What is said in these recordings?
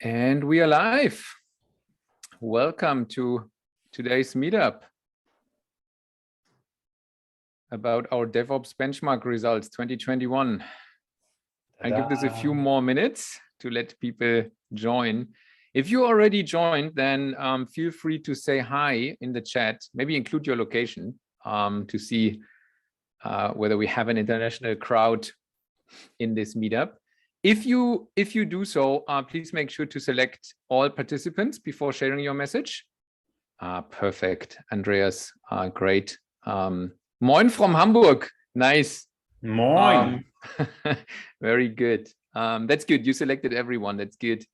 And we are live. Welcome to today's meetup about our DevOps benchmark results 2021. I'll give this a few more minutes to let people join. If you already joined, then feel free to say hi in the chat, maybe include your location to see whether we have an international crowd in this meetup. If you do so, please make sure to select all participants before sharing your message. Perfect, Andreas, great. Moin from Hamburg, nice. Moin. Very good. That's good, you selected everyone, that's good.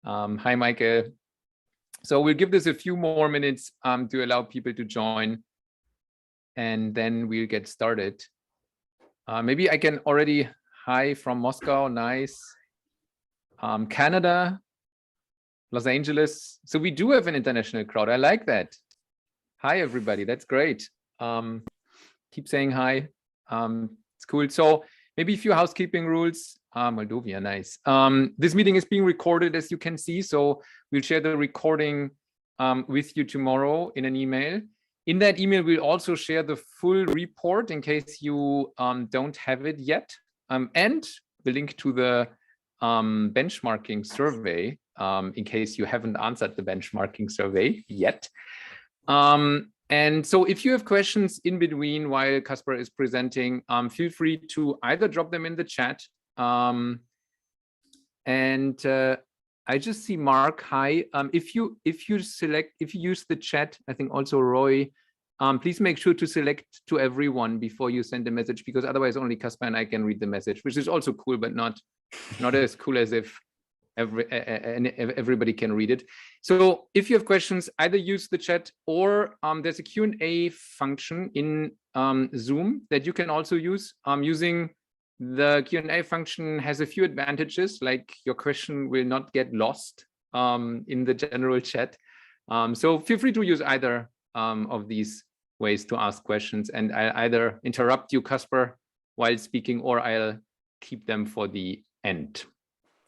Hi, Michael. So we'll give this a few more minutes to allow people to join, and then we'll get started. Maybe I can already. Hi from Moscow, nice. Canada, Los Angeles. So we do have an international crowd. I like that. Hi, everybody. That's great. Keep saying hi. It's cool. So maybe a few housekeeping rules. Moldova, nice. This meeting is being recorded, as you can see. So we'll share the recording with you tomorrow in an email. In that email, we'll also share the full report in case you don't have it yet. And the link to the benchmarking survey, in case you haven't answered the benchmarking survey yet. And so if you have questions in between while Kasper is presenting, feel free to either drop them in the chat. I just see Mark, hi. If you use the chat, I think also Roy, please make sure to select to everyone before you send a message, because otherwise only Kasper and I can read the message, which is also cool, but not as cool as if everybody can read it. So if you have questions, either use the chat or there's a Q&A function in Zoom that you can also use. Using the Q&A function has a few advantages, like your question will not get lost in the general chat. So feel free to use either of these ways to ask questions, and I'll either interrupt you, Kasper, while speaking, or I'll keep them for the end.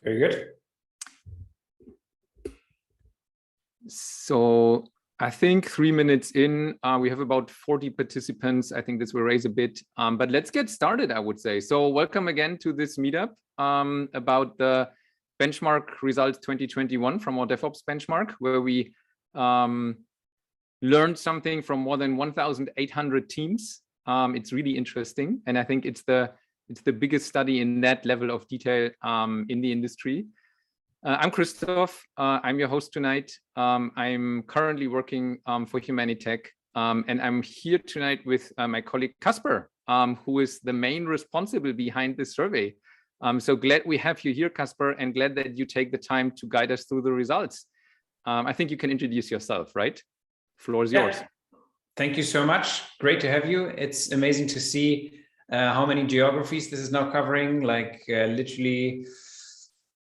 Very good. So I think 3 minutes in, we have about 40 participants. I think this will raise a bit, but let's get started, I would say. So welcome again to this meetup about the benchmark results 2021 from our DevOps benchmark, where we learned something from more than 1,800 teams. It's really interesting, and I think it's the biggest study in that level of detail in the industry. I'm Christoph. I'm your host tonight. I'm currently working for Humanitec, and I'm here tonight with my colleague Kasper, who is the main responsible behind this survey. So glad we have you here, Kasper, and glad that you take the time to guide us through the results. I think you can introduce yourself, right? Floor is yours. Thank you so much. Great to have you. It's amazing to see how many geographies this is now covering, like literally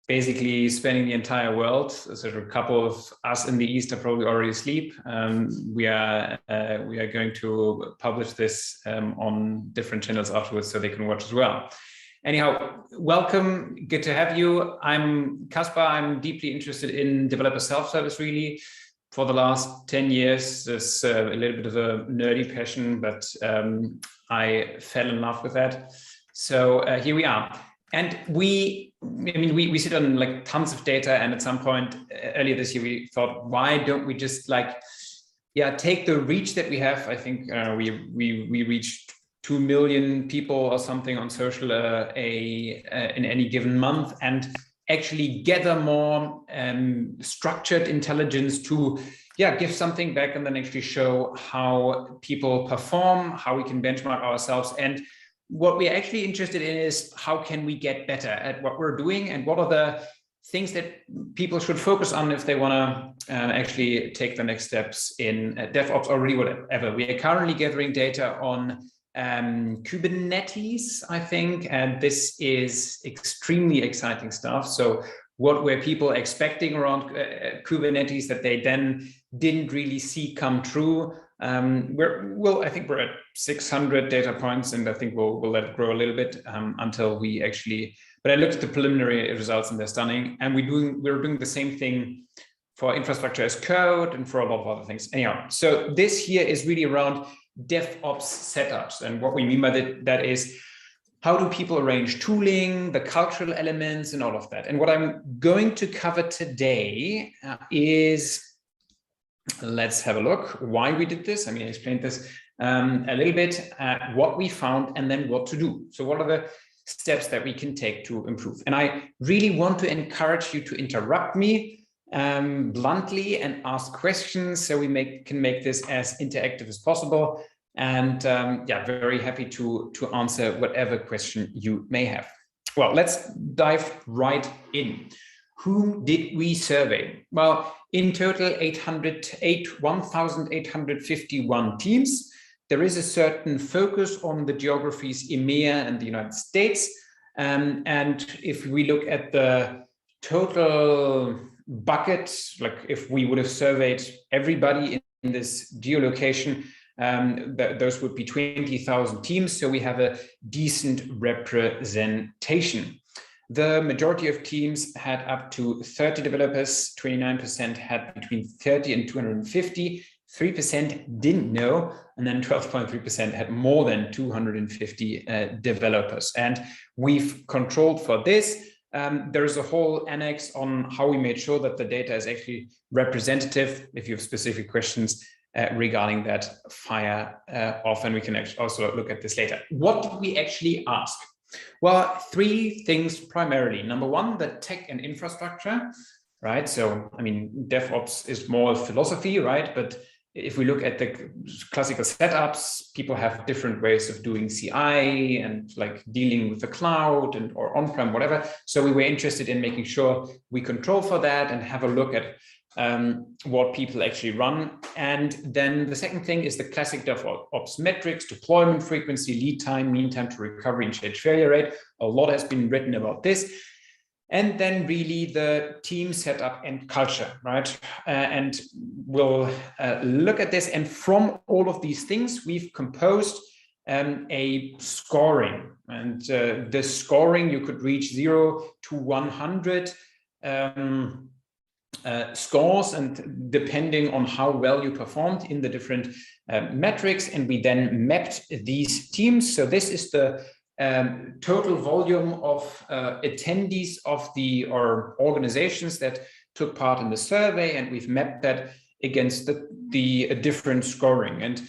basically spanning the entire world. So a couple of us in the East are probably already asleep. We are going to publish this on different channels afterwards so they can watch as well. Anyhow, welcome, good to have you. I'm Kasper. I'm deeply interested in developer self-service, really. For the last 10 years, there's a little bit of a nerdy passion, but I fell in love with that. So here we are. And we sit on like tons of data. And at some point earlier this year, we thought, why don't we just take the reach that we have? I think we reached 2 million people or something on social in any given month, and actually gather more structured intelligence to give something back, and then actually show how people perform, how we can benchmark ourselves. And what we're actually interested in is how can we get better at what we're doing, and what are the things that people should focus on if they want to actually take the next steps in DevOps or really whatever. We are currently gathering data on Kubernetes, I think, and this is extremely exciting stuff. So what were people expecting around Kubernetes that they then didn't really see come true? I think we're at 600 data points, and I think we'll let it grow a little bit until we actually But I looked at the preliminary results and they're stunning. And we're doing the same thing for infrastructure as code and for a lot of other things. Anyhow, so this here is really around DevOps setups. And what we mean by that is, how do people arrange tooling, the cultural elements, and all of that? And what I'm going to cover today is, let's have a look why we did this. I mean, I explained this a little bit, what we found, and then what to do. So what are the steps that we can take to improve? And I really want to encourage you to interrupt me bluntly and ask questions, so we can make this as interactive as possible. And yeah, very happy to answer whatever question you may have. Well, let's dive right in. Whom did we survey? Well, in total, 1,851 teams. There is a certain focus on the geographies EMEA and the United States. And if we look at the total bucket, like if we would have surveyed everybody in this geolocation, those would be 20,000 teams. So we have a decent representation. The majority of teams had up to 30 developers, 29% had between 30 and 250, 3% didn't know, and then 12.3% had more than 250 developers. And we've controlled for this. There is a whole annex on how we made sure that the data is actually representative. If you have specific questions regarding that, fire off, and we can actually also look at this later. What did we actually ask? Well, three things primarily. Number one, the tech and infrastructure, right? So, I mean, DevOps is more philosophy, right? But if we look at the classical setups, people have different ways of doing CI and like dealing with the cloud and or on-prem, whatever. So we were interested in making sure we control for that and have a look at what people actually run. And then the second thing is the classic DevOps metrics: deployment frequency, lead time, mean time to recovery, and change failure rate. A lot has been written about this. And then really the team setup and culture, right? And we'll look at this. And from all of these things, we've composed a scoring. And the scoring, you could reach 0 to 100 scores, and depending on how well you performed in the different metrics. And we then mapped these teams. So this is the total volume of attendees of or organizations that took part in the survey, and we've mapped that against the different scoring. And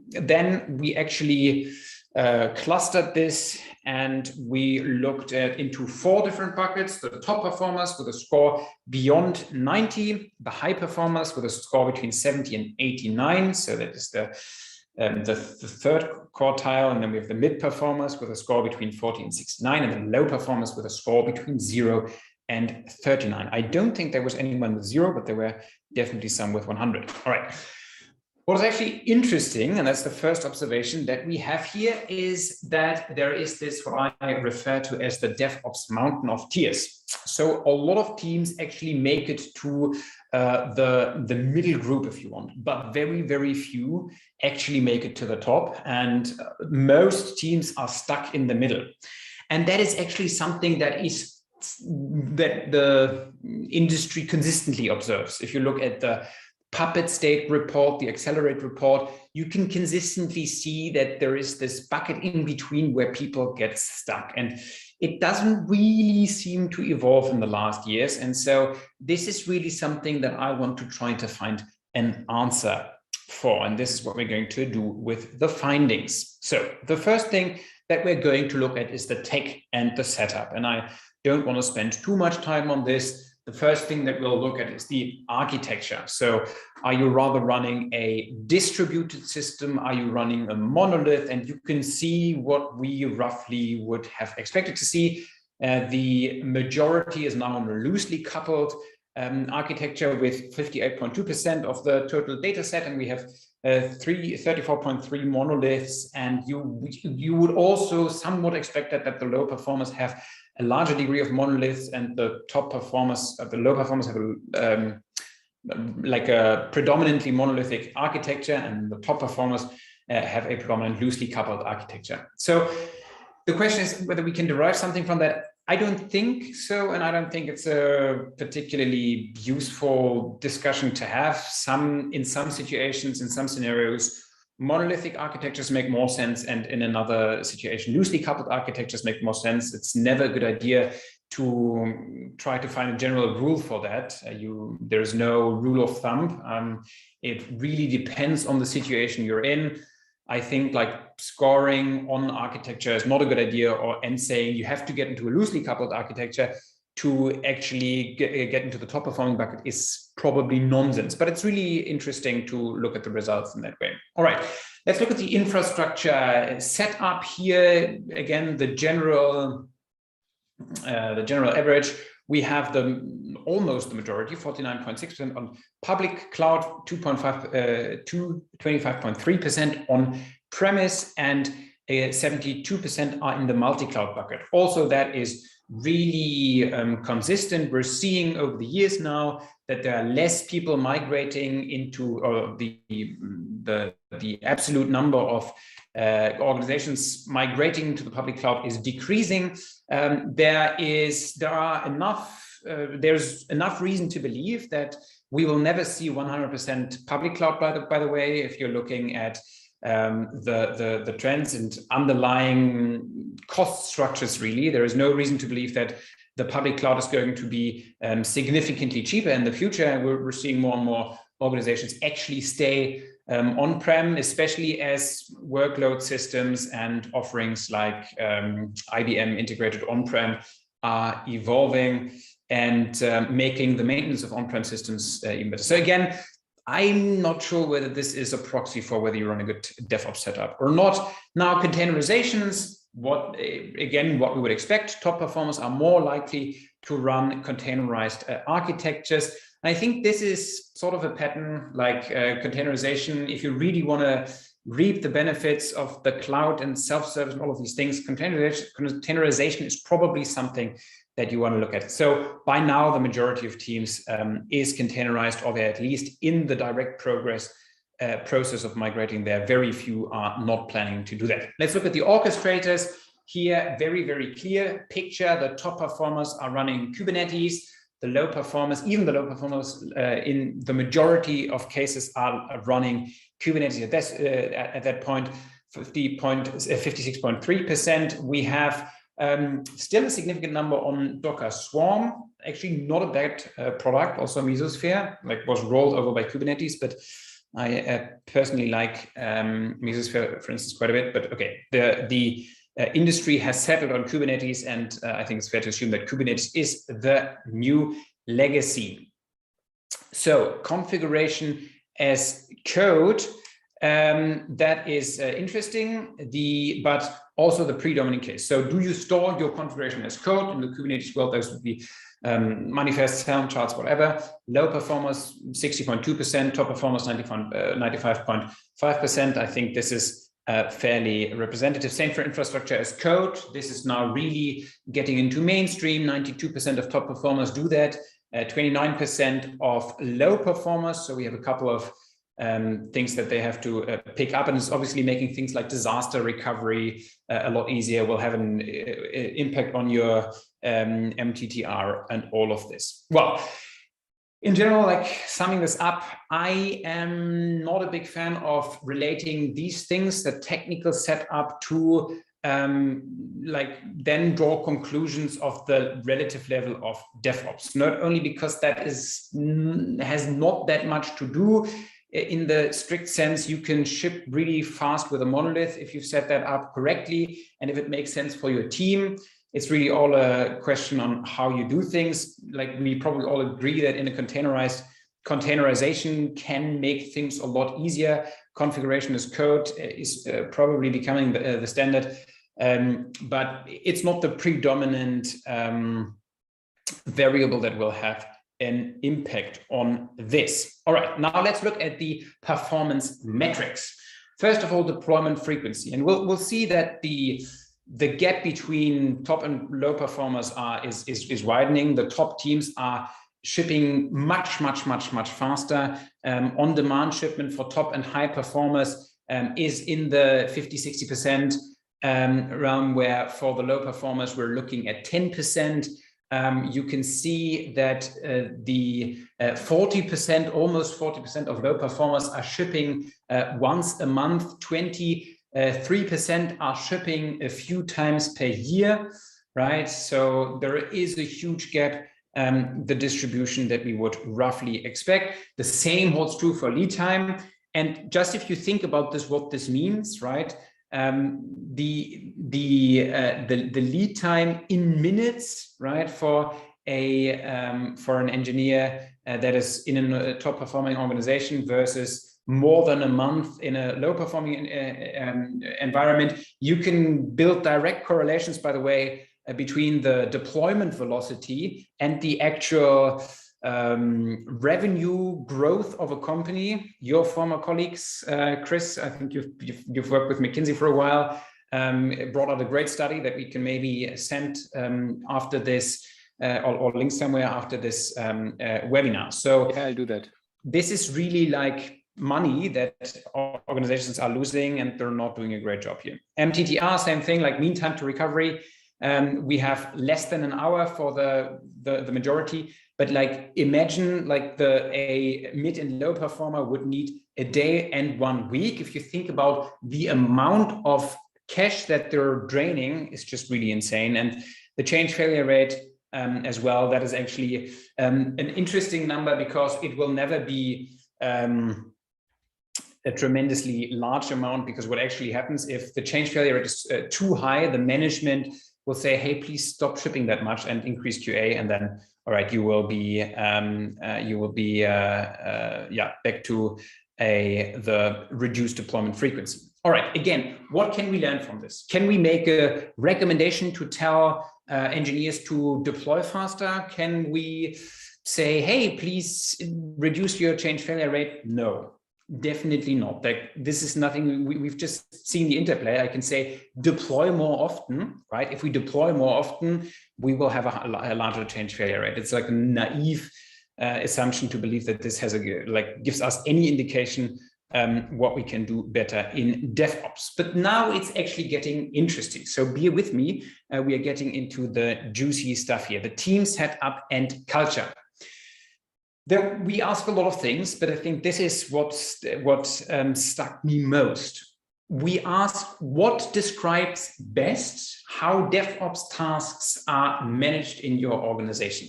then we actually clustered this, and we looked into 4 different buckets: the top performers with a score beyond 90, the high performers with a score between 70 and 89, so that is the third quartile, and then we have the mid performers with a score between 40 and 69, and the low performers with a score between 0 and 39. I don't think there was anyone with 0, but there were definitely some with 100. All right. What is actually interesting, and that's the first observation that we have here, is that there is this, what I refer to as the DevOps mountain of tiers. So a lot of teams actually make it to the middle group, if you want, but very, very few actually make it to the top. And most teams are stuck in the middle. And that is actually something that the industry consistently observes. If you look at the Puppet State report, the Accelerate report, you can consistently see that there is this bucket in between where people get stuck. And it doesn't really seem to evolve in the last years. And so this is really something that I want to try to find an answer for. And this is what we're going to do with the findings. So the first thing that we're going to look at is the tech and the setup. And I don't want to spend too much time on this. The first thing that we'll look at is the architecture. So are you rather running a distributed system? Are you running a monolith? And you can see what we roughly would have expected to see. The majority is now on a loosely coupled architecture with 58.2% of the total data set. And we have 34.3 monoliths. And you would also somewhat expect that the low performers have a larger degree of monoliths, and the top performers, the low performers have like a predominantly monolithic architecture, and the top performers have a predominant loosely coupled architecture. So the question is whether we can derive something from that. I don't think so, and I don't think it's a particularly useful discussion to have. In some situations, in some scenarios, monolithic architectures make more sense, and in another situation, loosely coupled architectures make more sense. It's never a good idea to try to find a general rule for that. There's no rule of thumb. It really depends on the situation you're in. I think like scoring on architecture is not a good idea, and saying you have to get into a loosely coupled architecture to actually get into the top performing bucket is probably nonsense, but it's really interesting to look at the results in that way. All right, let's look at the infrastructure setup here. Again, the general average. We have almost the majority, 49.6% on public cloud, 25.3% on premise, and 72% are in the multi-cloud bucket. Also, that is really consistent. We're seeing over the years now that there are less people migrating into, or the absolute number of organizations migrating to the public cloud is decreasing. There's enough reason to believe that we will never see 100% public cloud, by the way, if you're looking at the trends and underlying cost structures. Really, there is no reason to believe that the public cloud is going to be significantly cheaper in the future. We're seeing more and more organizations actually stay on-prem, especially as workload systems and offerings like IBM integrated on-prem are evolving and making the maintenance of on-prem systems even better. So again, I'm not sure whether this is a proxy for whether you run a good DevOps setup or not. Now, containerizations, what we would expect, top performers are more likely to run containerized architectures. I think this is sort of a pattern like containerization. If you really want to reap the benefits of the cloud and self-service and all of these things, containerization is probably something that you want to look at. So by now, the majority of teams is containerized, or they're at least in the direct process of migrating there. Very few are not planning to do that. Let's look at the orchestrators here. Very, very clear picture. The top performers are running Kubernetes. The low performers, even the low performers in the majority of cases are running Kubernetes. At that point, 56.3%. We have still a significant number on Docker Swarm. Actually, not a bad product. Also, Mesosphere was rolled over by Kubernetes, but I personally like Mesosphere, for instance, quite a bit. But okay, the industry has settled on Kubernetes, and I think it's fair to assume that Kubernetes is the new legacy. So configuration as code, that is interesting, but also the predominant case. So do you store your configuration as code? In the Kubernetes world, those would be manifests, Helm charts, whatever. Low performers, 60.2%, top performers, 95.5%. I think this is fairly representative. Same for infrastructure as code. This is now really getting into mainstream. 92% of top performers do that. 29% of low performers. So we have a couple of things that they have to pick up, and it's obviously making things like disaster recovery a lot easier. Will have an impact on your MTTR and all of this. Well, in general, like summing this up, I am not a big fan of relating these things, the technical setup, to then draw conclusions of the relative level of DevOps. Not only because that has not that much to do. In the strict sense, you can ship really fast with a monolith if you've set that up correctly, and if it makes sense for your team. It's really all a question on how you do things. Like, we probably all agree that in a containerization can make things a lot easier. Configuration as code is probably becoming the standard, but it's not the predominant variable that will have an impact on this. All right, now let's look at the performance metrics. First of all, deployment frequency, and we'll see that the gap between top and low performers is widening. The top teams are shipping much faster. On-demand shipment for top and high performers is in the 50-60%. realm, where for the low performers, we're looking at 10%. You can see that the 40%, almost 40% of low performers are shipping once a month, 23% are shipping a few times per year, right? So there is a huge gap, the distribution that we would roughly expect. The same holds true for lead time. And just if you think about this, what this means, right? The lead time in minutes, right, for an engineer that is in a top performing organization versus more than a month in a low performing environment. You can build direct correlations, by the way, between the deployment velocity and the actual revenue growth of a company. Your former colleagues, Chris, I think you've worked with McKinsey for a while, brought out a great study that we can maybe send after this or link somewhere after this webinar. So yeah, I'll do that. This is really like money that organizations are losing, and they're not doing a great job here. MTTR, same thing, like mean time to recovery. We have less than an hour for the majority. But like imagine like a mid and low performer would need a day and 1 week. If you think about the amount of cash that they're draining, is just really insane. And the change failure rate as well, that is actually an interesting number, because it will never be a tremendously large amount, because what actually happens if the change failure rate is too high, the management will say, hey, please stop shipping that much and increase QA, and then all right, you will be back to the reduced deployment frequency. All right, again, what can we learn from this? Can we make a recommendation to tell engineers to deploy faster? Can we say, hey, please reduce your change failure rate? No, definitely not. Like, this is nothing. We've just seen the interplay. I can say deploy more often, right? If we deploy more often, we will have a larger change failure rate. It's like a naive assumption to believe that this has gives us any indication what we can do better in DevOps. But now it's actually getting interesting. So bear with me. We are getting into the juicy stuff here: the team setup and culture. There, we ask a lot of things, but I think this is what stuck me most. We ask what describes best how DevOps tasks are managed in your organization,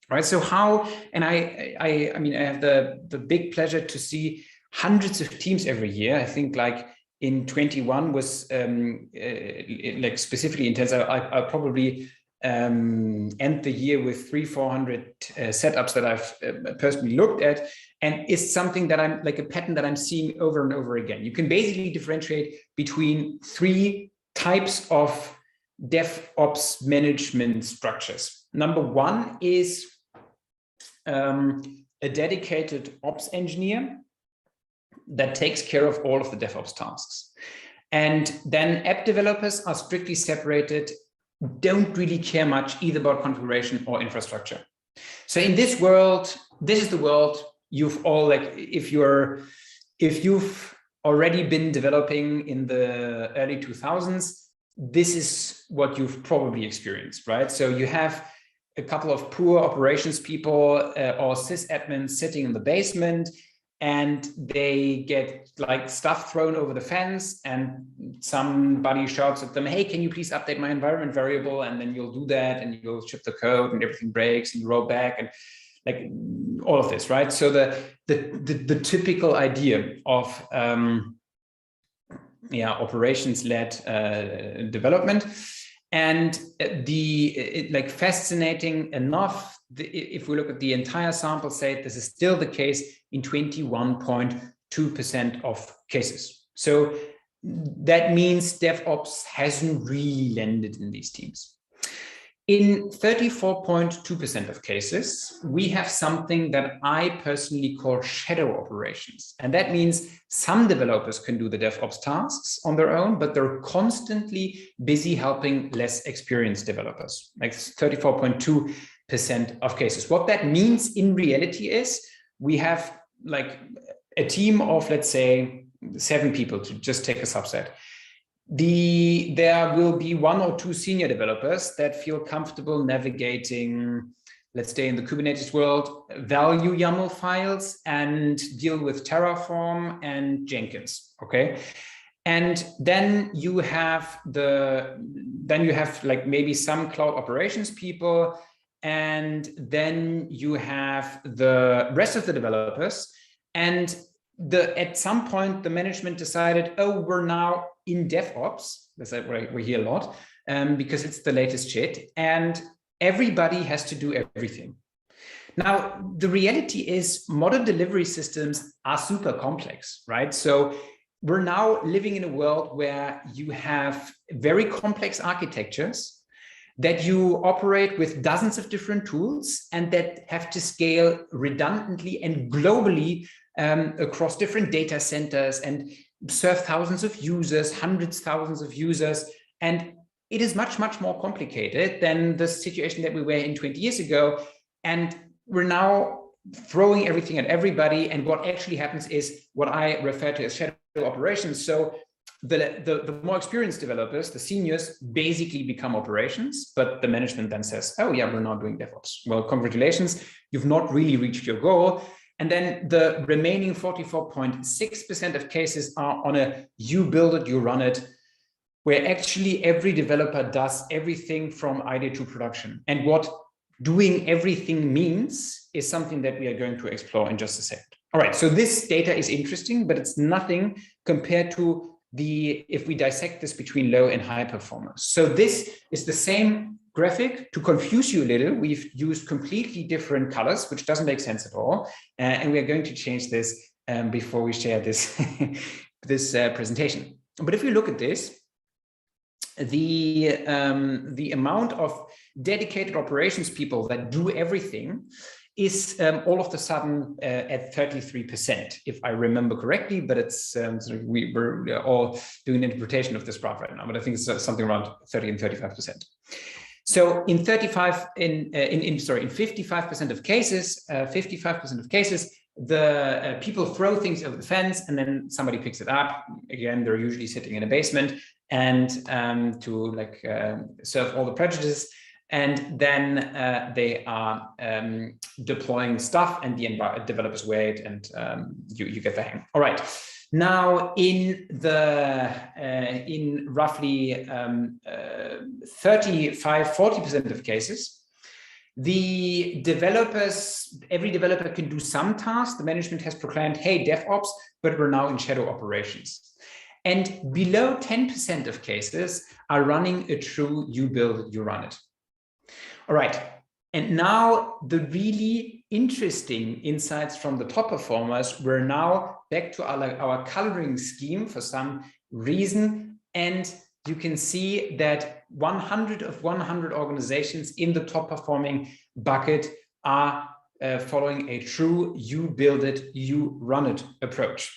right? So how, and I mean, I have the big pleasure to see hundreds of teams every year. I think like in 21 was like specifically intense. I probably end the year with 300-400 setups that I've personally looked at, and it's something that I'm like a pattern that I'm seeing over and over again. You can basically differentiate between 3 types of DevOps management structures. Number 1 is a dedicated ops engineer that takes care of all of the DevOps tasks. And then app developers are strictly separated, don't really care much either about configuration or infrastructure. So in this world, this is the world you've all, like, if you've already been developing in the early 2000s, this is what you've probably experienced, right? So you have a couple of poor operations people or sysadmins sitting in the basement, and they get like stuff thrown over the fence, and somebody shouts at them, hey, can you please update my environment variable? And then you'll do that, and you'll ship the code, and everything breaks, and you roll back, and like all of this, right? So the typical idea of operations-led development. And like fascinating enough, if we look at the entire sample set, this is still the case in 21.2% of cases. So that means DevOps hasn't really landed in these teams. In 34.2% of cases, we have something that I personally call shadow operations. And that means some developers can do the DevOps tasks on their own, but they're constantly busy helping less experienced developers, like 34.2% of cases. What that means in reality is we have like a team of, let's say, 7 people, to just take a subset. There will be 1 or 2 senior developers that feel comfortable navigating, let's say in the Kubernetes world, value YAML files and deal with Terraform and Jenkins, okay? And then you have like maybe some cloud operations people, and then you have the rest of the developers. And at some point, the management decided, oh, we're now in DevOps. That's what we hear a lot, because it's the latest shit, and everybody has to do everything. Now, the reality is modern delivery systems are super complex, right? So we're now living in a world where you have very complex architectures that you operate with dozens of different tools and that have to scale redundantly and globally across different data centers and serve thousands of users, hundreds, thousands of users. And it is much, much more complicated than the situation that we were in 20 years ago. And we're now throwing everything at everybody. And what actually happens is what I refer to as shadow operations. So the more experienced developers, the seniors, basically become operations, but the management then says, oh yeah, we're not doing DevOps. Well, congratulations, you've not really reached your goal. And then the remaining 44.6% of cases are on a you build it, you run it, where actually every developer does everything from idea to production. And what doing everything means is something that we are going to explore in just a second. All right, so this data is interesting, but it's nothing compared to if we dissect this between low and high performers. So this is the same graphic. To confuse you a little, we've used completely different colors, which doesn't make sense at all. And we are going to change this before we share this, this presentation. But if you look at this, the amount of dedicated operations people that do everything is all of a sudden at 33%, if I remember correctly, but it's we're all doing an interpretation of this graph right now, but I think it's something around 30 and 35%. So in 55% of cases, the people throw things over the fence and then somebody picks it up. Again, they're usually sitting in a basement and to like serve all the prejudices. And then they are deploying stuff and the developers wait and you get the hang. All right. Now in roughly 35–40% of cases, the developers, every developer can do some tasks. The management has proclaimed, hey, DevOps, but we're now in shadow operations. And below 10% of cases are running a true you build it, you run it. All right, and now the really interesting insights from the top performers. We're now back to our coloring scheme for some reason, and you can see that 100 of 100 organizations in the top performing bucket are following a true you build it, you run it approach.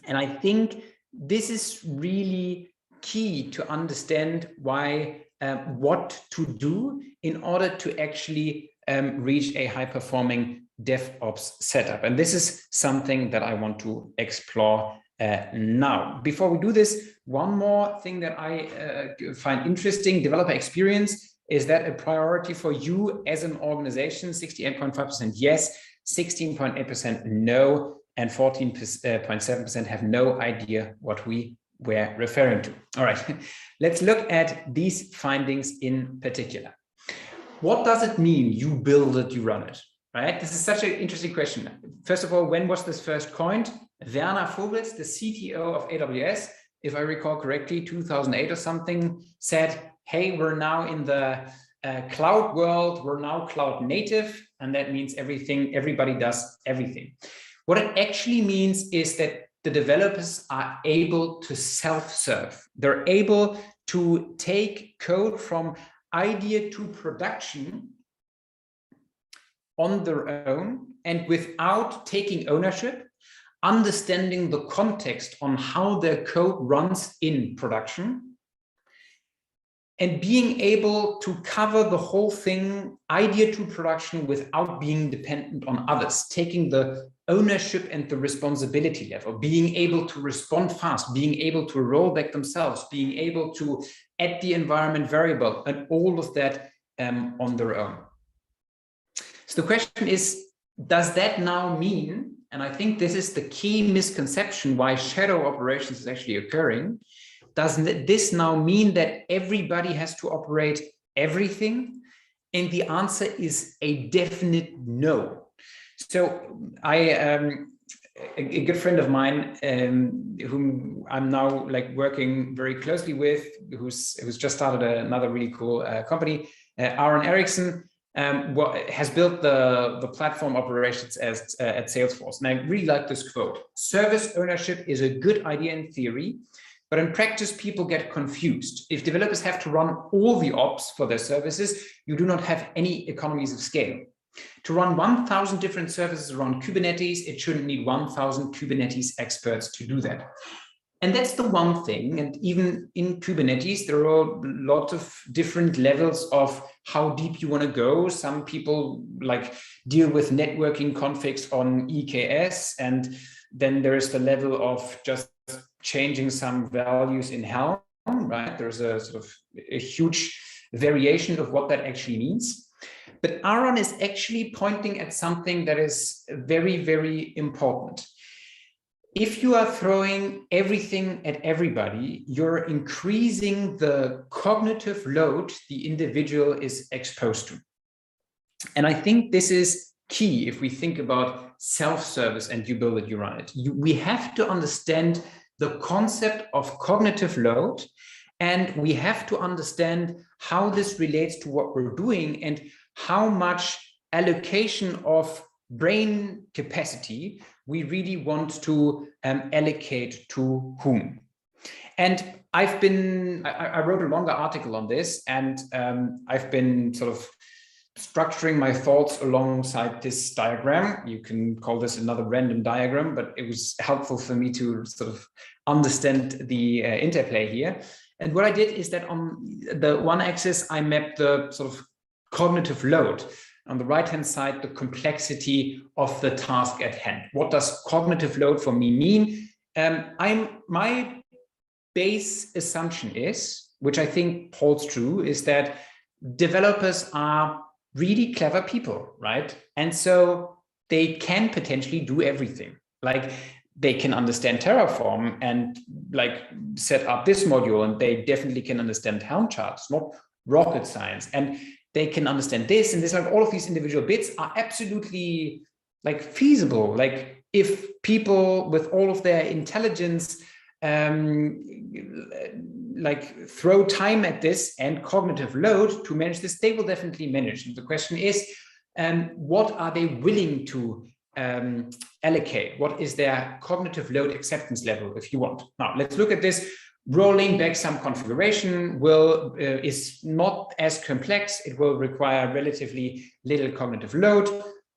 And I think this is really key to understand why what to do in order to actually reach a high-performing DevOps setup. And this is something that I want to explore now. Before we do this, one more thing that I find interesting, developer experience. Is that a priority for you as an organization? 68.5% yes, 16.8% no, and 14.7% have no idea what we were referring to. All right, let's look at these findings in particular. What does it mean, you build it, you run it, right? This is such an interesting question. First of all, when was this first coined? Werner Vogels, the CTO of AWS, if I recall correctly, 2008 or something, said, hey, we're now in the cloud world, we're now cloud native, and that means everybody does everything. What it actually means is that the developers are able to self-serve. They're able to take code from idea to production on their own and without taking ownership, understanding the context on how their code runs in production, and being able to cover the whole thing, idea to production, without being dependent on others, taking the ownership and the responsibility level, being able to respond fast, being able to roll back themselves, being able to add the environment variable, and all of that on their own. So the question is, does that now mean, and I think this is the key misconception why shadow operations is actually occurring, doesn't this now mean that everybody has to operate everything? And the answer is a definite no. So a good friend of mine, whom I'm now like working very closely with, who's just started another really cool company, Aaron Eriksson, has built the platform operations at Salesforce. And I really like this quote: "Service ownership is a good idea in theory, but in practice, people get confused. If developers have to run all the ops for their services, you do not have any economies of scale. To run 1,000 different services around Kubernetes, it shouldn't need 1,000 Kubernetes experts to do that." And that's the one thing. And even in Kubernetes, there are lots of different levels of how deep you want to go. Some people like deal with networking configs on EKS, and then there's the level of just changing some values in Helm, right? There's a sort of a huge variation of what that actually means. But Aaron is actually pointing at something that is very, very important. If you are throwing everything at everybody, you're increasing the cognitive load the individual is exposed to. And I think this is key if we think about self-service and you build it, you run it. We have to understand the concept of cognitive load, and we have to understand how this relates to what we're doing and how much allocation of brain capacity we really want to allocate to whom. And I wrote a longer article on this, and I've been sort of structuring my thoughts alongside this diagram. You can call this another random diagram, but it was helpful for me to sort of understand the interplay here. And what I did is that on the one axis, I mapped the sort of cognitive load. On the right-hand side, the complexity of the task at hand. What does cognitive load for me mean? My base assumption is, which I think holds true, is that developers are really clever people, right? And so they can potentially do everything. Like they can understand Terraform and like set up this module, and they definitely can understand Helm charts, not rocket science. And they can understand this and this, like all of these individual bits are absolutely like feasible. Like if people with all of their intelligence like throw time at this and cognitive load to manage this, they will definitely manage. And the question is, what are they willing to allocate? What is their cognitive load acceptance level, if you want? Now, let's look at this. Rolling back some configuration is not as complex. It will require relatively little cognitive load,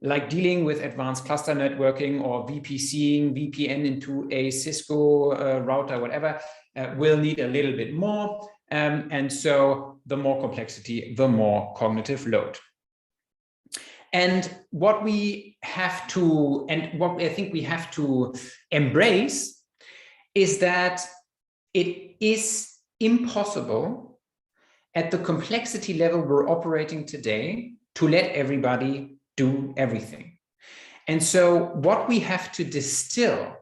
like dealing with advanced cluster networking or VPCing, VPN into a Cisco router, whatever, will need a little bit more. And so the more complexity, the more cognitive load. And what we have to, and what I think we have to embrace is that it is impossible at the complexity level we're operating today to let everybody do everything. And so what we have to distill,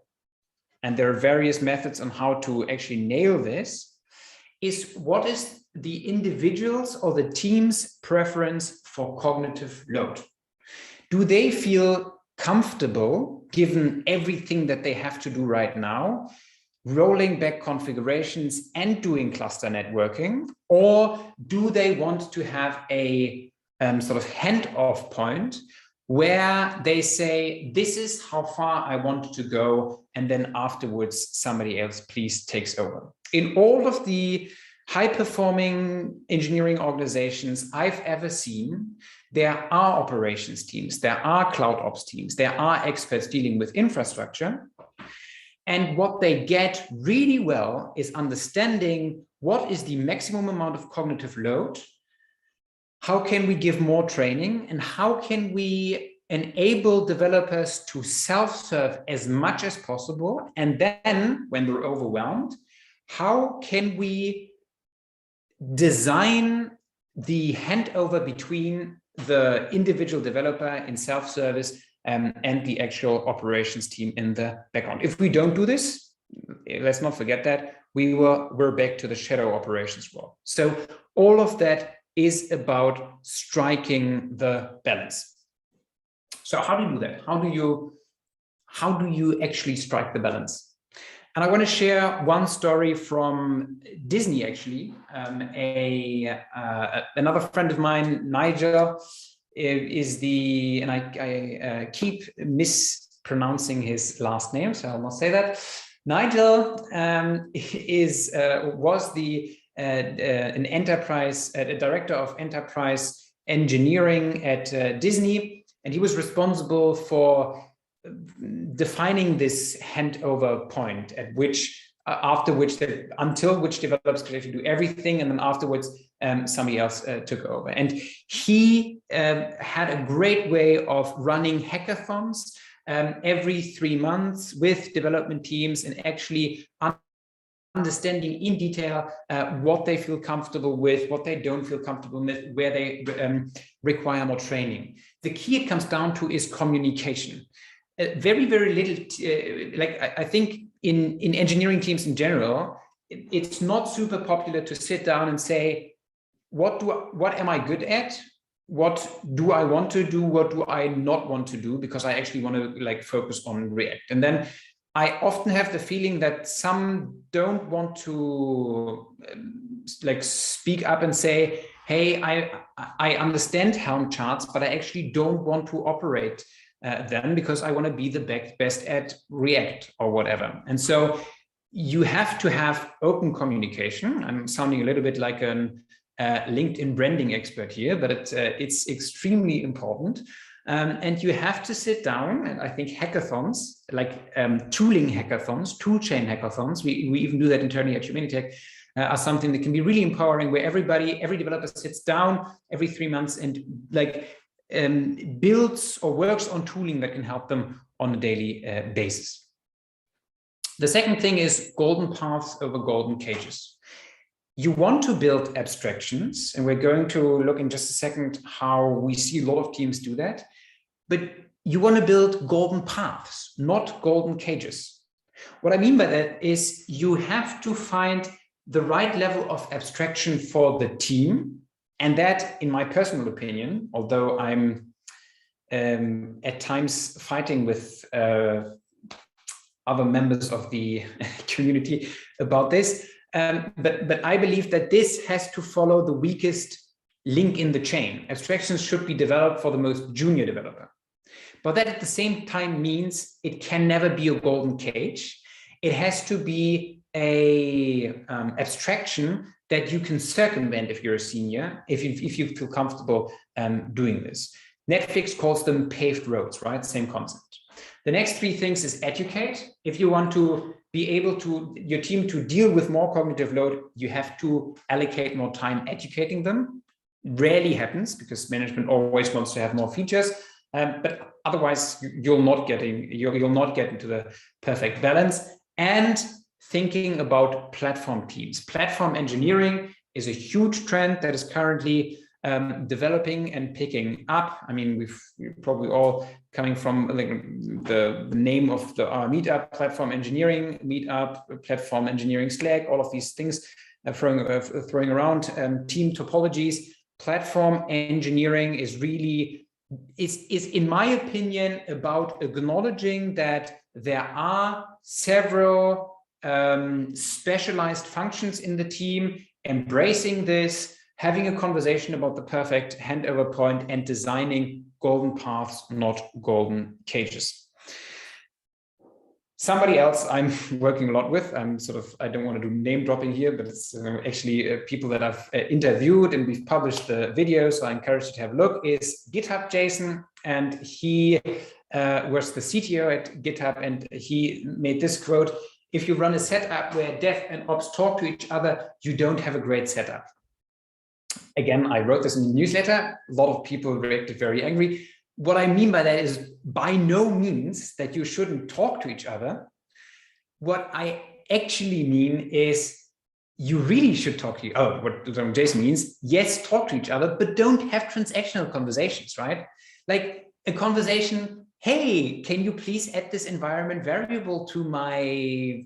and there are various methods on how to actually nail this, is what is the individual's or the team's preference for cognitive load? Do they feel comfortable, given everything that they have to do right now, rolling back configurations and doing cluster networking? Or do they want to have a sort of handoff point where they say, this is how far I want to go, and then afterwards somebody else please takes over? In all of the high-performing engineering organizations I've ever seen, there are operations teams, there are cloud ops teams, there are experts dealing with infrastructure. And what they get really well is understanding what is the maximum amount of cognitive load? How can we give more training? And how can we enable developers to self-serve as much as possible? And then when they're overwhelmed, how can we design the handover between the individual developer in self-service and the actual operations team in the background? If we don't do this, let's not forget that we're back to the shadow operations world. So all of that is about striking the balance. So how do you do that? How do you actually strike the balance? And I want to share one story from Disney, actually. Another friend of mine, Nigel, is the, and I keep mispronouncing his last name, so I'll not say that. Nigel was an enterprise, a director of enterprise engineering at Disney, and he was responsible for defining this handover point at which, until which developers could actually do everything, and then afterwards somebody else took over. And he had a great way of running hackathons every 3 months with development teams, and actually understanding in detail what they feel comfortable with, what they don't feel comfortable with, where they require more training. The key it comes down to is communication. Very, very little, I think in engineering teams in general, it's not super popular to sit down and say, what am I good at? What do I want to do? What do I not want to do? Because I actually want to focus on React. And then I often have the feeling that some don't want to speak up and say, hey, I understand Helm charts, but I actually don't want to operate them because I want to be the best at React or whatever. And so you have to have open communication. I'm sounding a little bit like an LinkedIn branding expert here, but it's extremely important. And you have to sit down, and I think hackathons, tooling hackathons, toolchain hackathons, we even do that internally at Humanitec, are something that can be really empowering, where every developer sits down every 3 months and builds or works on tooling that can help them on a daily basis. The second thing is golden paths over golden cages. You want to build abstractions, and we're going to look in just a second how we see a lot of teams do that, but you want to build golden paths, not golden cages. What I mean by that is you have to find the right level of abstraction for the team, and that, in my personal opinion, although I'm at times fighting with other members of the community about this, but I believe that this has to follow the weakest link in the chain. Abstractions should be developed for the most junior developer. But that at the same time means it can never be a golden cage. It has to be a abstraction that you can circumvent if you're a senior, if you feel comfortable doing this. Netflix calls them paved roads, right? Same concept. The next 3 things is educate. If you want to be able to, your team to deal with more cognitive load, you have to allocate more time educating them. Rarely happens because management always wants to have more features, but otherwise you'll not get into the perfect balance. And thinking about platform teams. Platform engineering is a huge trend that is currently developing and picking up. I mean, we're probably all coming from the name of our meetup, platform engineering meetup, platform engineering Slack, all of these things throwing around team topologies. Platform engineering is really, is in my opinion about acknowledging that there are several specialized functions in the team, embracing this, having a conversation about the perfect handover point, and designing golden paths, not golden cages. Somebody else I'm working a lot with, I don't want to do name dropping here, but it's actually people that I've interviewed and we've published the video, so I encourage you to have a look, is GitHub Jason, and he was the CTO at GitHub, and he made this quote: if you run a setup where dev and ops talk to each other, you don't have a great setup. Again, I wrote this in the newsletter. A lot of people reacted very angry. What I mean by that is by no means that you shouldn't talk to each other. What I actually mean is you really should talk to what Jason means, yes, talk to each other, but don't have transactional conversations, right? Like a conversation, hey, can you please add this environment variable to my,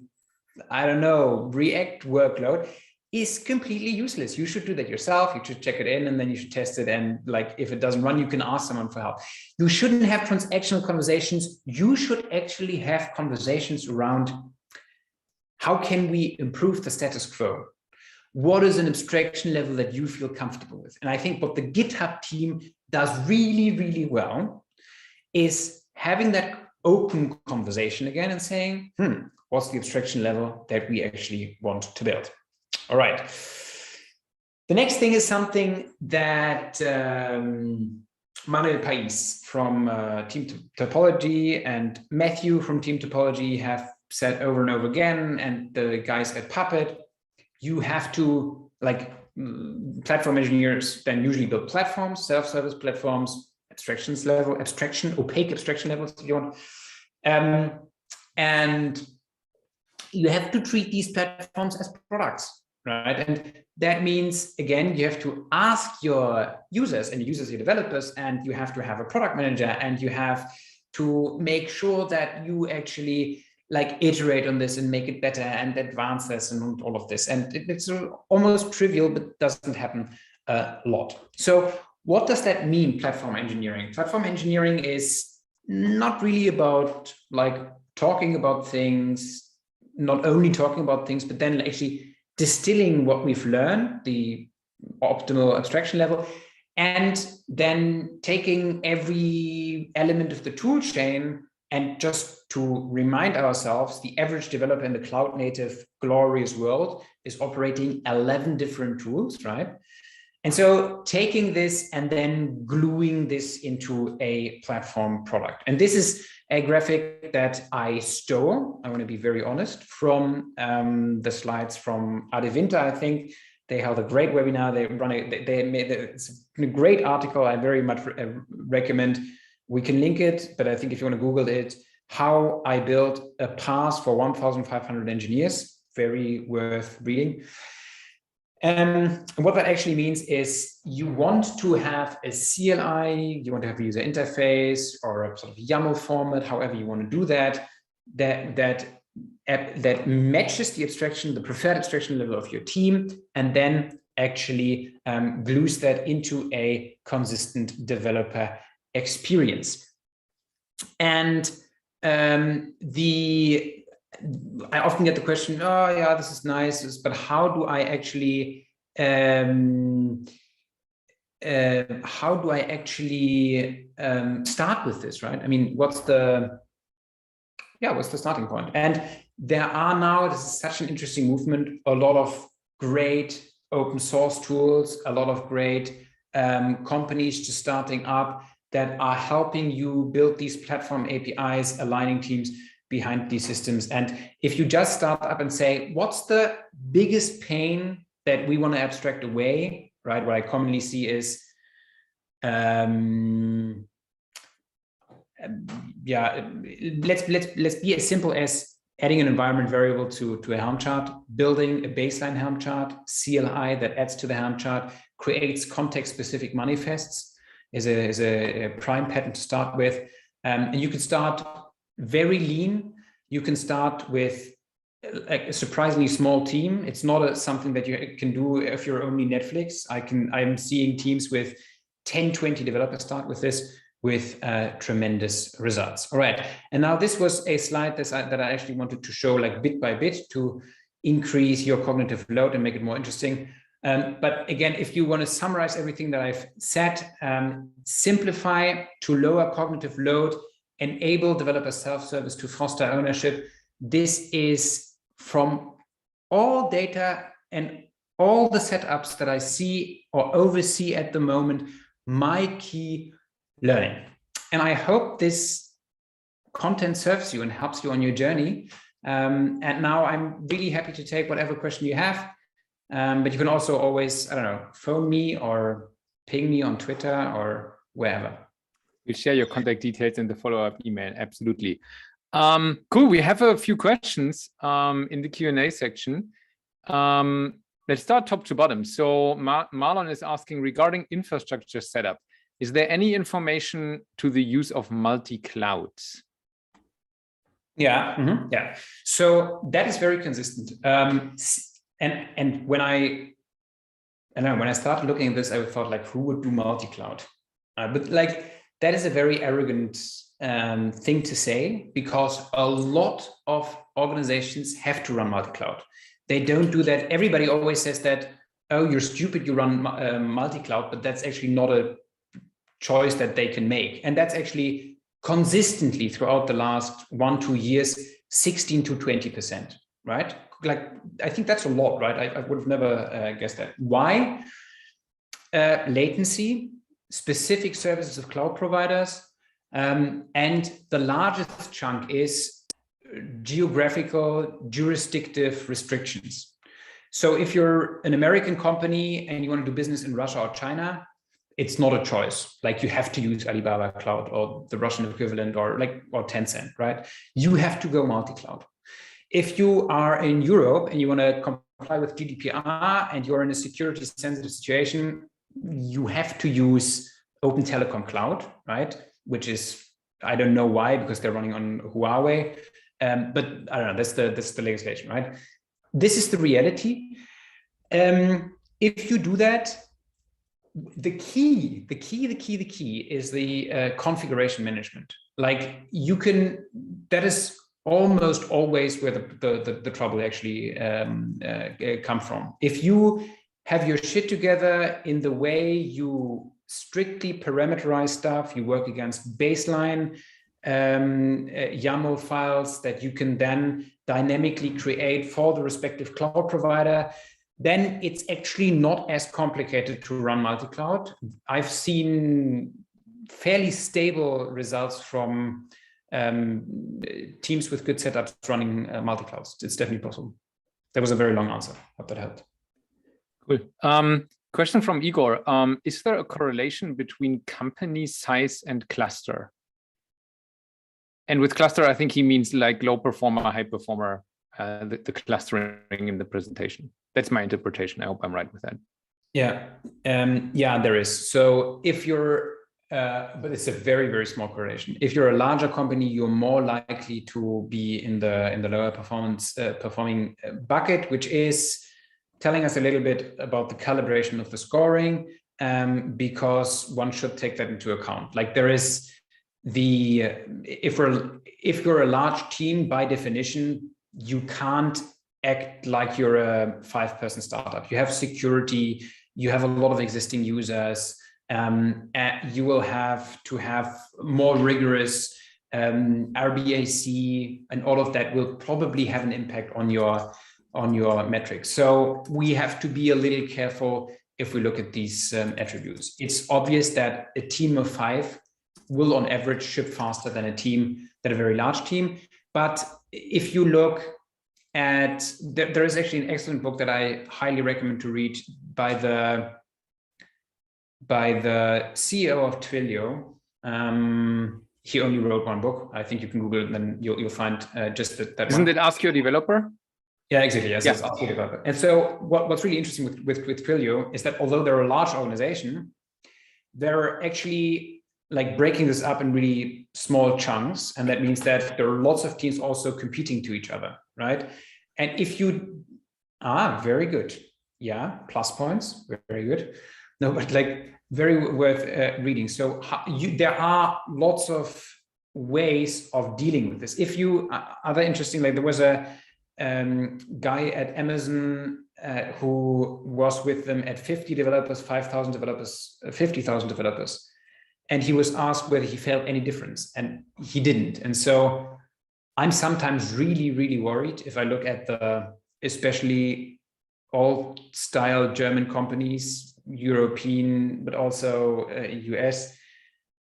I don't know, React workload, is completely useless. You should do that yourself. You should check it in and then you should test it. And like, if it doesn't run, you can ask someone for help. You shouldn't have transactional conversations. You should actually have conversations around how can we improve the status quo? What is an abstraction level that you feel comfortable with? And I think what the GitHub team does really, really well is having that open conversation again and saying, what's the abstraction level that we actually want to build? All right. The next thing is something that Manuel Pais from Team Topology and Matthew from Team Topology have said over and over again, and the guys at Puppet, you have to, like, platform engineers then usually build platforms, self-service platforms, opaque abstraction levels if you want. And you have to treat these platforms as products, right? And that means, again, you have to ask your users and your developers, and you have to have a product manager, and you have to make sure that you actually like iterate on this and make it better and advance this and all of this. And it's almost trivial, but doesn't happen a lot. So what does that mean, platform engineering? Platform engineering is not really about like talking about things, not only talking about things, but then actually distilling what we've learned, the optimal abstraction level, and then taking every element of the tool chain. And just to remind ourselves, the average developer in the cloud native glorious world is operating 11 different tools, right? And so taking this and then gluing this into a platform product. And this is a graphic that I stole, I want to be very honest, from the slides from Adevinta. I think they held a great webinar. They made it's a great article. I very much recommend. We can link it, but I think if you want to Google it, how I built a pass for 1,500 engineers, very worth reading. And what that actually means is you want to have a CLI, you want to have a user interface or a sort of YAML format, however you want to do that, that matches the abstraction, the preferred abstraction level of your team, and then actually glues that into a consistent developer experience. And I often get the question, oh yeah, this is nice, but how do I actually start with this, right? I mean, what's the starting point? And there are now, this is such an interesting movement, a lot of great open source tools, a lot of great companies just starting up that are helping you build these platform APIs, aligning teams behind these systems. And if you just start up and say, what's the biggest pain that we want to abstract away, right? What I commonly see is, let's be as simple as adding an environment variable to a Helm chart, building a baseline Helm chart, CLI that adds to the Helm chart, creates context-specific manifests, is a prime pattern to start with. And you can start very lean. You can start with a surprisingly small team. It's not something that you can do if you're only Netflix. I'm seeing teams with 10, 20 developers start with this with tremendous results. All right. And now this was a slide that I actually wanted to show like bit by bit to increase your cognitive load and make it more interesting. But again, if you want to summarize everything that I've said, simplify to lower cognitive load, enable developer self-service to foster ownership. This is from all data and all the setups that I see or oversee at the moment, my key learning. And I hope this content serves you and helps you on your journey And now I'm really happy to take whatever question you have. But you can also always, I don't know, phone me or ping me on Twitter or wherever. We'll share your contact details in the follow-up email. Absolutely. Cool. We have a few questions in the Q&A section. Let's start top to bottom. So Marlon is asking, regarding infrastructure setup, is there any information to the use of multi-cloud? Yeah, yeah. So that is very consistent. And when I started looking at this, I thought, like, who would do multi-cloud? But like, that is a very arrogant thing to say, because a lot of organizations have to run multi-cloud. They don't do that. Everybody always says that, oh, you're stupid, you run multi-cloud, but that's actually not a choice that they can make. And that's actually consistently throughout the last 1-2 years, 16 to 20%, right? Like, I think that's a lot, right? I would have never guessed that. Why? Latency, specific services of cloud providers, and the largest chunk is geographical, jurisdictive restrictions. So if you're an American company and you want to do business in Russia or China, it's not a choice. Like, you have to use Alibaba Cloud or the Russian equivalent, or Tencent, right? You have to go multi-cloud. If you are in Europe and you want to comply with GDPR and you're in a security sensitive situation, you have to use Open Telecom Cloud, right? Which is, I don't know why, because they're running on Huawei. But I don't know, that's the legislation, right? This is the reality. If you do that, the key is the configuration management. Like, you can, that is almost always where the trouble actually come from. If you have your shit together in the way you strictly parameterize stuff, you work against baseline YAML files that you can then dynamically create for the respective cloud provider, then it's actually not as complicated to run multi-cloud. I've seen fairly stable results from teams with good setups running multi-clouds. It's definitely possible. That was a very long answer. Hope that helped. Cool. Question from Igor. Is there a correlation between company size and cluster? And with cluster, I think he means like low performer, high performer, the clustering in the presentation. That's my interpretation. I hope I'm right with that. Yeah, yeah, there is. So if you're, but it's a very, very small correlation. If you're a larger company, you're more likely to be in the lower performing bucket, which is telling us a little bit about the calibration of the scoring, because one should take that into account. Like, there is if you're a large team, by definition, you can't act like you're a 5-person startup. You have security, you have a lot of existing users, you will have to have more rigorous RBAC, and all of that will probably have an impact on your metrics. So we have to be a little careful if we look at these attributes. It's obvious that a team of 5 will on average ship faster than a very large team. But if you look at, there is actually an excellent book that I highly recommend to read by the CEO of Twilio. He only wrote one book. I think you can Google it and then you'll find just that. Isn't it Ask Your Developer? Yeah, exactly. Yes, yeah. Ask Your Developer. And so what's really interesting with Twilio is that although they're a large organization, they're actually like breaking this up in really small chunks. And that means that there are lots of teams also competing to each other, right? And if you, very good. Yeah, plus points, very good. No, but like very worth reading. So there are lots of ways of dealing with this. If you, other interesting, like there was a guy at Amazon who was with them at 50 developers, 5,000 developers, 50,000 developers. And he was asked whether he felt any difference, and he didn't. And so I'm sometimes really, really worried if I look at especially old style German companies, European, but also US,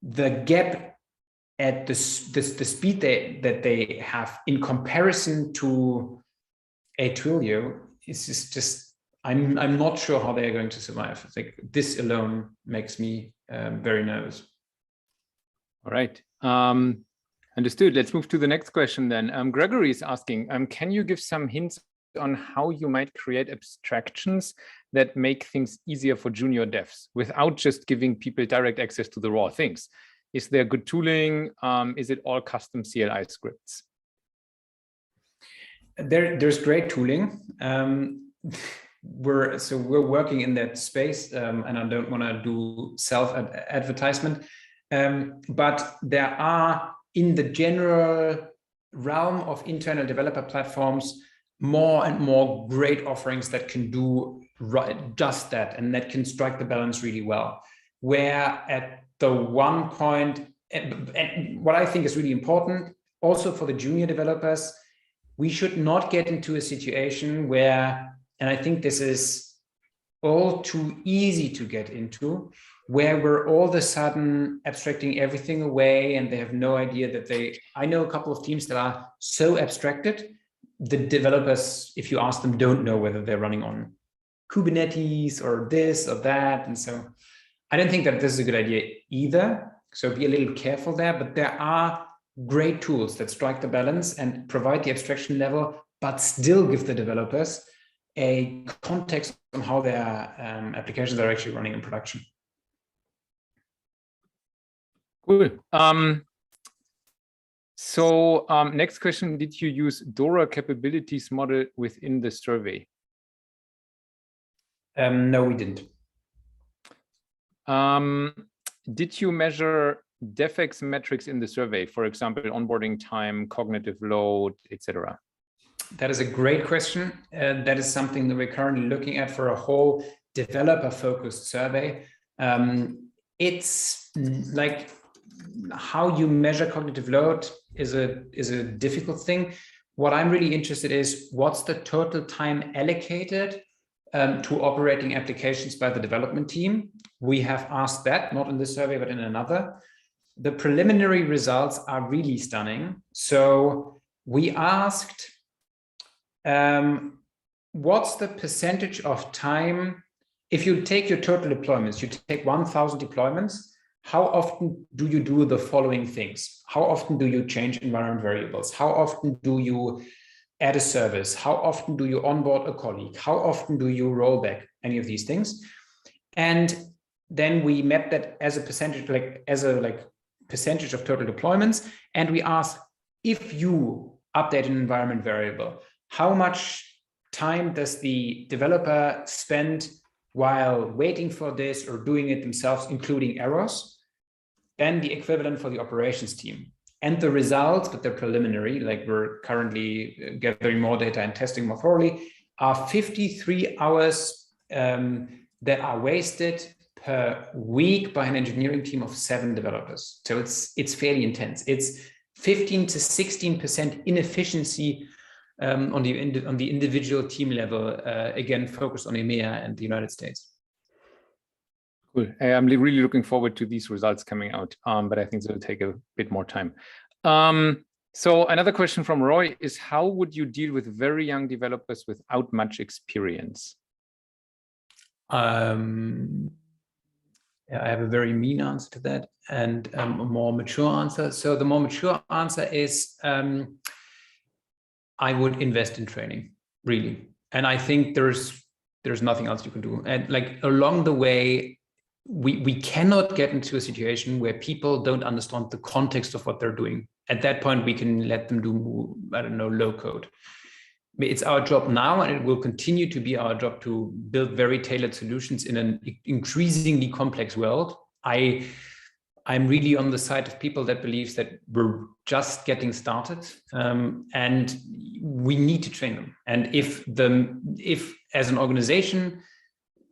the gap at the speed that they have in comparison to a Twilio, it's just I'm not sure how they are going to survive. I think this alone makes me very nervous. All right. Understood. Let's move to the next question then. Gregory is asking, can you give some hints on how you might create abstractions that make things easier for junior devs without just giving people direct access to the raw things? Is there good tooling? Is it all custom CLI scripts? There's great tooling. We're working in that space, and I don't want to do self-advertisement, but there are, in the general realm of internal developer platforms, more and more great offerings that can do just that, and that can strike the balance really well. Where at the one point, and what I think is really important, also for the junior developers, we should not get into a situation where, and I think this is all too easy to get into, where we're all of a sudden abstracting everything away and they have no idea that I know a couple of teams that are so abstracted, the developers, if you ask them, don't know whether they're running on Kubernetes or this or that. And so I don't think that this is a good idea either. So be a little careful there, but there are great tools that strike the balance and provide the abstraction level, but still give the developers a context on how their applications are actually running in production. Cool. Next question, did you use DORA capabilities model within the survey? No, we didn't. Did you measure DevOps metrics in the survey? For example, onboarding time, cognitive load, etc. That is a great question. That is something that we're currently looking at for a whole developer-focused survey. It's like how you measure cognitive load is a difficult thing. What I'm really interested is what's the total time allocated to operating applications by the development team. We have asked that, not in this survey, but in another. The preliminary results are really stunning. So we asked, what's the percentage of time, if you take your total deployments, you take 1,000 deployments, how often do you do the following things? How often do you change environment variables? How often do you add a service? How often do you onboard a colleague? How often do you roll back any of these things? And then we map that as a percentage, percentage of total deployments. And we ask, if you update an environment variable, how much time does the developer spend while waiting for this or doing it themselves, including errors? Then the equivalent for the operations team. And the results, but they're preliminary, like we're currently gathering more data and testing more thoroughly, are 53 hours that are wasted per week by an engineering team of 7 developers. So it's fairly intense. It's 15 to 16% inefficiency on the individual team level, again, focused on EMEA and the United States. Cool. I'm really looking forward to these results coming out, but I think it'll take a bit more time. So another question from Roy is, how would you deal with very young developers without much experience? Yeah, I have a very mean answer to that and a more mature answer. So the more mature answer is, I would invest in training, really. And I think there's nothing else you can do. And like along the way, we cannot get into a situation where people don't understand the context of what they're doing. At that point, we can let them do, I don't know, low code. It's our job now, and it will continue to be our job to build very tailored solutions in an increasingly complex world. I'm really on the side of people that believes that we're just getting started, and we need to train them. And if as an organization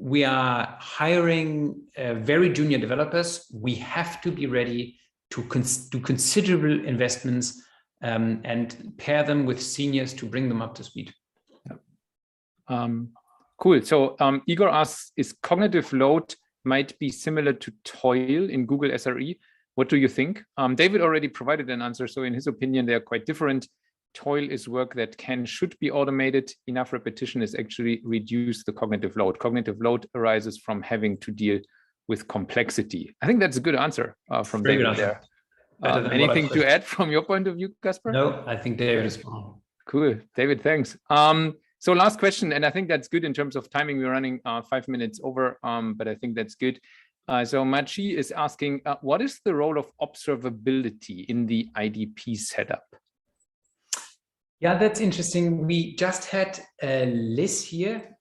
we are hiring very junior developers, we have to be ready to do considerable investments and pair them with seniors to bring them up to speed. Cool. So Igor asks, is cognitive load might be similar to toil in Google SRE? What do you think? David already provided an answer. So in his opinion, they are quite different. Toil is work that should be automated. Enough repetition is actually reduce the cognitive load. Cognitive load arises from having to deal with complexity. I think that's a good answer from David there. Anything to add from your point of view, Kasper? No, I think David is wrong. Cool, David, thanks. So last question, and I think that's good in terms of timing. We're running 5 minutes over, but I think that's good. So Machi is asking, what is the role of observability in the IDP setup? Yeah, that's interesting. We just had Liz here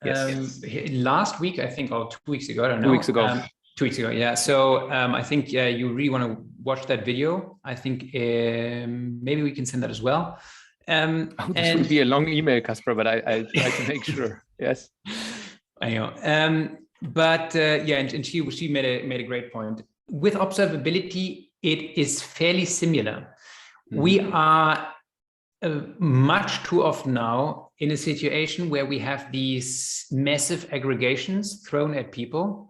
last week, I think, or 2 weeks ago. I don't know. 2 weeks ago. 2 weeks ago, yeah. So I think you really want to watch that video. I think maybe we can send that as well. This would be a long email, Kasper, but I try to make sure. Yes. I know. But yeah, and she made a great point. With observability, it is fairly similar. We are much too often now in a situation where we have these massive aggregations thrown at people.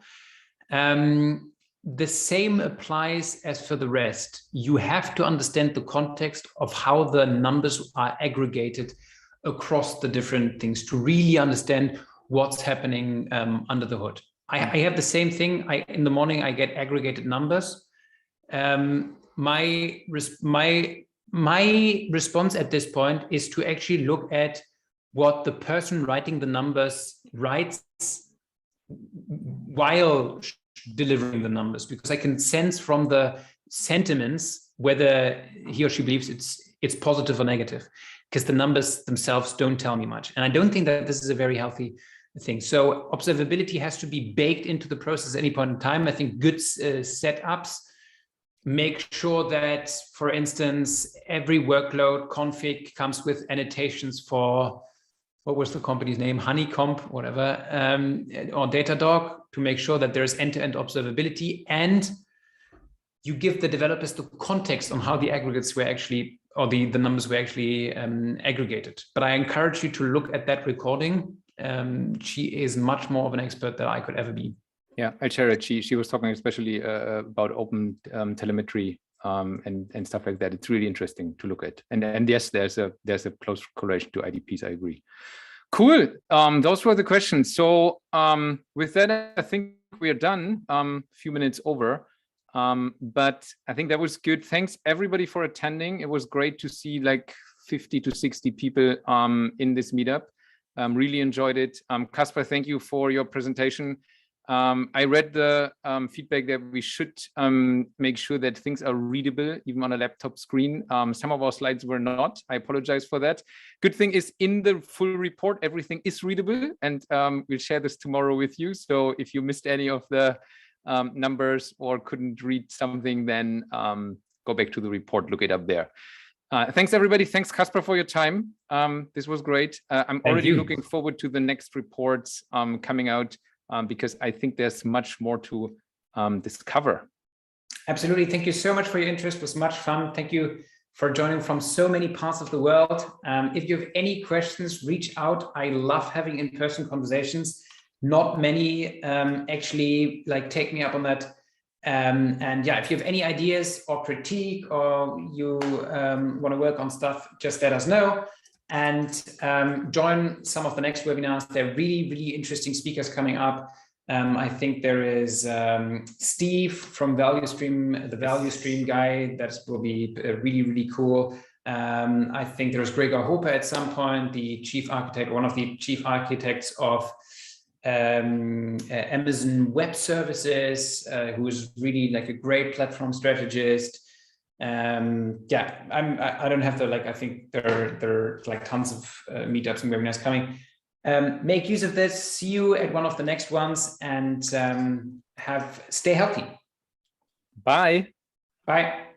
The same applies as for the rest. You have to understand the context of how the numbers are aggregated across the different things to really understand what's happening under the hood. I have the same thing. In the morning, I get aggregated numbers. My response at this point is to actually look at what the person writing the numbers writes while delivering the numbers, because I can sense from the sentiments whether he or she believes it's positive or negative, because the numbers themselves don't tell me much. And I don't think that this is a very healthy thing. So observability has to be baked into the process at any point in time. I think good setups make sure that, for instance, every workload config comes with annotations for, what was the company's name? Honeycomb, whatever, or Datadog, to make sure that there's end-to-end observability, and you give the developers the context on how the aggregates were actually, or the numbers were actually aggregated. But I encourage you to look at that recording. She is much more of an expert than I could ever be. Yeah, I'll share it. She was talking especially about open telemetry and stuff like that. It's really interesting to look at. And yes, there's a close correlation to IDPs. I agree. Cool. Those were the questions. So with that, I think we are done. A few minutes over. But I think that was good. Thanks everybody for attending. It was great to see like 50 to 60 people in this meetup. Really enjoyed it. Kasper, thank you for your presentation. I read the feedback that we should make sure that things are readable, even on a laptop screen. Some of our slides were not. I apologize for that. Good thing is, in the full report, everything is readable, and we'll share this tomorrow with you. So if you missed any of the numbers or couldn't read something, then go back to the report, look it up there. Thanks, everybody. Thanks, Kasper, for your time. This was great. I'm already looking forward to the next reports coming out, because I think there's much more to discover. Absolutely. Thank you so much for your interest. It was much fun. Thank you for joining from so many parts of the world. If you have any questions, reach out. I love having in-person conversations. Not many actually take me up on that. And yeah, if you have any ideas or critique, or you want to work on stuff, just let us know. And join some of the next webinars. They're really, really interesting speakers coming up. I think there is Steve from Value Stream, the Value Stream guy. That will be really, really cool. I think there's Gregor Hooper at some point, the chief architect, one of the chief architects of Amazon Web Services, who is really like a great platform strategist. Yeah, I don't have to I think there are like tons of meetups and webinars coming. Make use of this. See you at one of the next ones, and stay healthy. Bye. Bye.